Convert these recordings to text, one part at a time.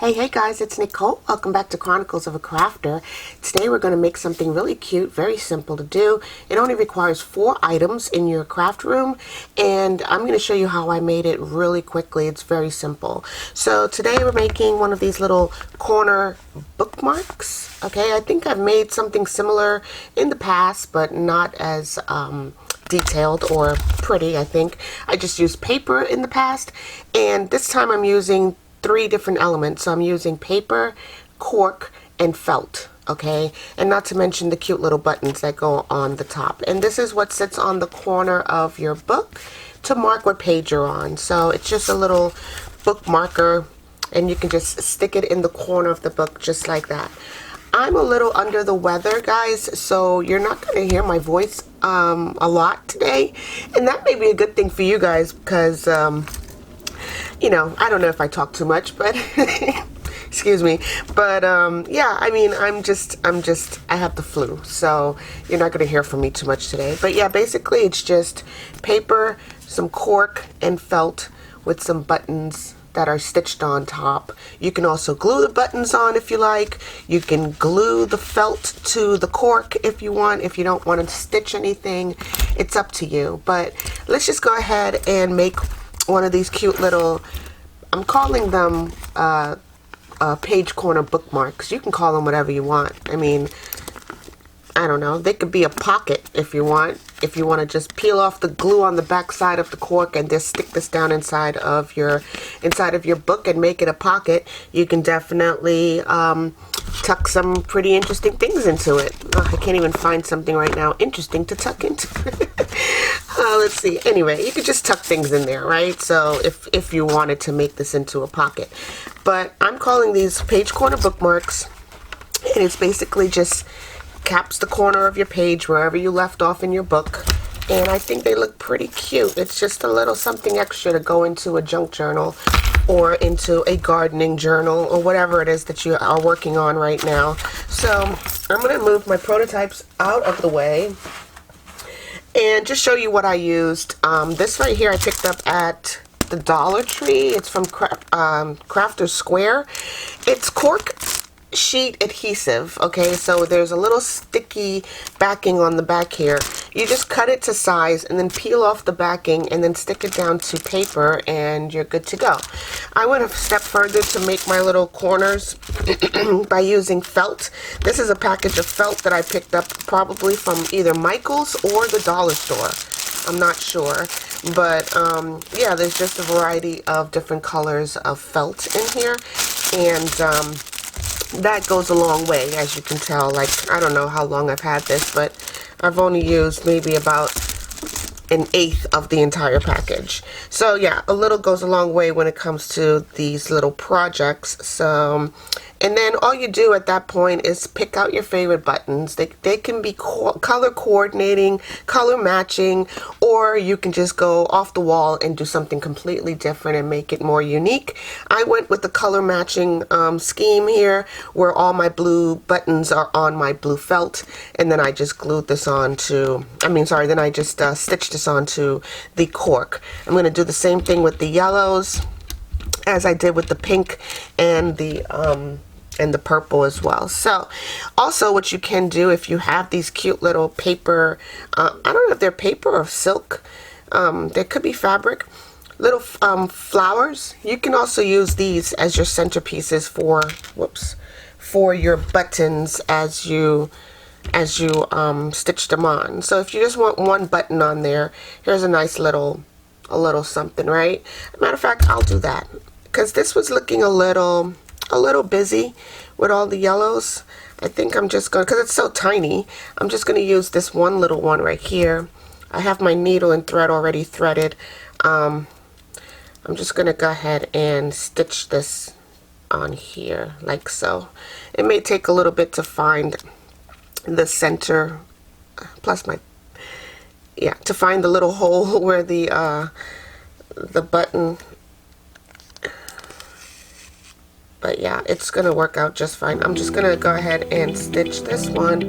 Hey guys, it's Nicole. Welcome back to Chronicles of a Crafter. Today we're going to make something really cute, very simple to do. It only requires 4 items in your craft room, and I'm going to show you how I made it really quickly. It's very simple. So today we're making one of these little corner bookmarks. Okay, I think I've made something similar in the past, but not as detailed or pretty. I think I just used paper in the past, and this time I'm using 3 different elements. So I'm using paper, cork, and felt, okay? And not to mention the cute little buttons that go on the top. And this is what sits on the corner of your book to mark what page you're on. So it's just a little book marker, and you can just stick it in the corner of the book just like that. I'm a little under the weather, guys, so you're not going to hear my voice a lot today. And that may be a good thing for you guys because you know, I don't know if I talk too much, but excuse me. But yeah, I mean, I have the flu, so you're not going to hear from me too much today. But yeah, basically it's just paper, some cork, and felt with some buttons that are stitched on top. You can also glue the buttons on if you like. You can glue the felt to the cork if you want. If you don't want to stitch anything, it's up to you. But let's just go ahead and make one of these cute little, I'm calling them page corner bookmarks. You can call them whatever you want. I mean, I don't know. They could be a pocket if you want. If you want to just peel off the glue on the back side of the cork and just stick this down inside of your book and make it a pocket, you can definitely tuck some pretty interesting things into it. Oh, I can't even find something right now interesting to tuck into. Let's see. Anyway, you could just tuck things in there, right? So if you wanted to make this into a pocket. But I'm calling these page corner bookmarks, and it's basically just caps the corner of your page wherever you left off in your book. And I think they look pretty cute. It's just a little something extra to go into a junk journal or into a gardening journal or whatever it is that you are working on right now. So I'm going to move my prototypes out of the way and just show you what I used. This right here I picked up at the Dollar Tree. It's from Crafter's Square. It's cork sheet adhesive, okay? So there's a little sticky backing on the back here. You just cut it to size and then peel off the backing and then stick it down to paper and you're good to go. I went a step further to make my little corners by using felt. This is a package of felt that I picked up probably from either Michael's or the dollar store. I'm not sure, but yeah, there's just a variety of different colors of felt in here, and that goes a long way, as you can tell. Like, I don't know how long I've had this, but I've only used maybe about 1/8 of the entire package. So yeah, a little goes a long way when it comes to these little projects. So, and then all you do at that point is pick out your favorite buttons. They can be color coordinating, color matching, or you can just go off the wall and do something completely different and make it more unique. I went with the color matching scheme here, where all my blue buttons are on my blue felt, and then I just glued this on to, then I just stitched this onto the cork. I'm going to do the same thing with the yellows as I did with the pink and the purple as well. So also what you can do if you have these cute little paper, I don't know if they're paper or silk, there could be fabric, little flowers. You can also use these as your centerpieces for your buttons as you stitch them on. So if you just want one button on there, here's a nice little something, right? Matter of fact, I'll do that because this was looking a little busy with all the yellows. I think I'm just going, because it's so tiny, I'm just going to use this one little one right here. I have my needle and thread already threaded. I'm just going to go ahead and stitch this on here like so. It may take a little bit to find the center, plus to find the little hole where the button. But yeah, it's gonna work out just fine. I'm just gonna go ahead and stitch this one.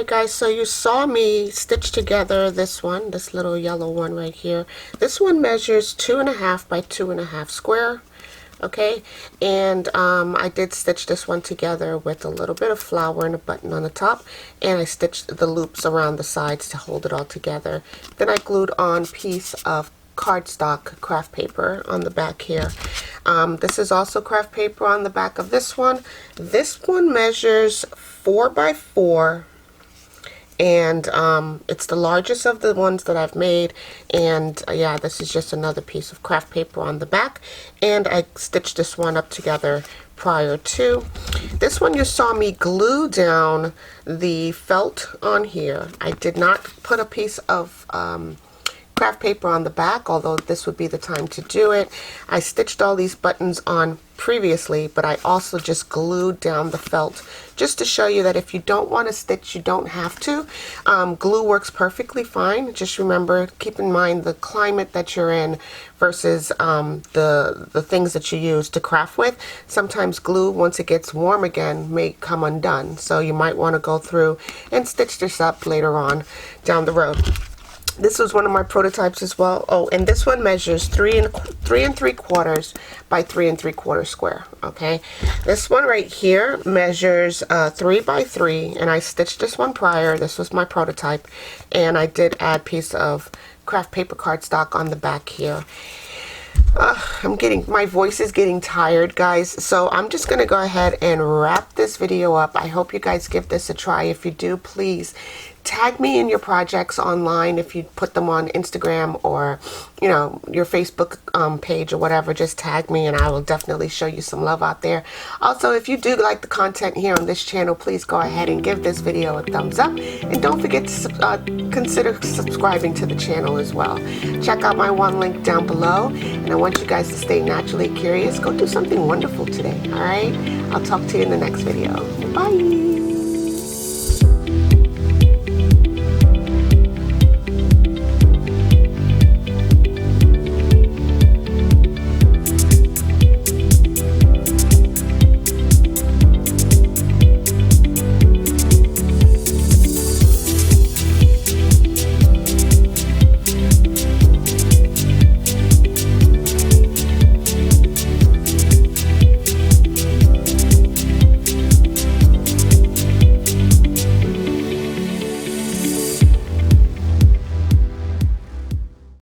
Alright guys, so you saw me stitch together this one, this little yellow one right here. This one measures 2.5 by 2.5 square. Okay, and I did stitch this one together with a little bit of flour and a button on the top, and I stitched the loops around the sides to hold it all together. Then I glued on a piece of cardstock craft paper on the back here. This is also craft paper on the back of this one. This one measures 4 by 4, and it's the largest of the ones that I've made. And yeah, this is just another piece of craft paper on the back, and I stitched this one up together prior to. This one you saw me glue down the felt on here. I did not put a piece of craft paper on the back, although this would be the time to do it. I stitched all these buttons on previously, but I also just glued down the felt just to show you that if you don't want to stitch, you don't have to. Glue works perfectly fine. Just remember, keep in mind the climate that you're in versus the things that you use to craft with. Sometimes glue, once it gets warm again, may come undone. So you might want to go through and stitch this up later on down the road. This was one of my prototypes as well. Oh, and this one measures 3 3/4 by 3 3/4 square. Okay, this one right here measures 3 by 3, and I stitched this one prior. This was my prototype, and I did add a piece of craft paper cardstock on the back here. My voice is getting tired, guys, so I'm just gonna go ahead and wrap this video up. I hope you guys give this a try. If you do, please tag me in your projects online. If you put them on Instagram or, you know, your Facebook page or whatever, just tag me and I will definitely show you some love out there. Also, if you do like the content here on this channel, please go ahead and give this video a thumbs up, and don't forget to consider subscribing to the channel as well. Check out my one link down below, and I want you guys to stay naturally curious. Go do something wonderful today. All right, I'll talk to you in the next video. Bye.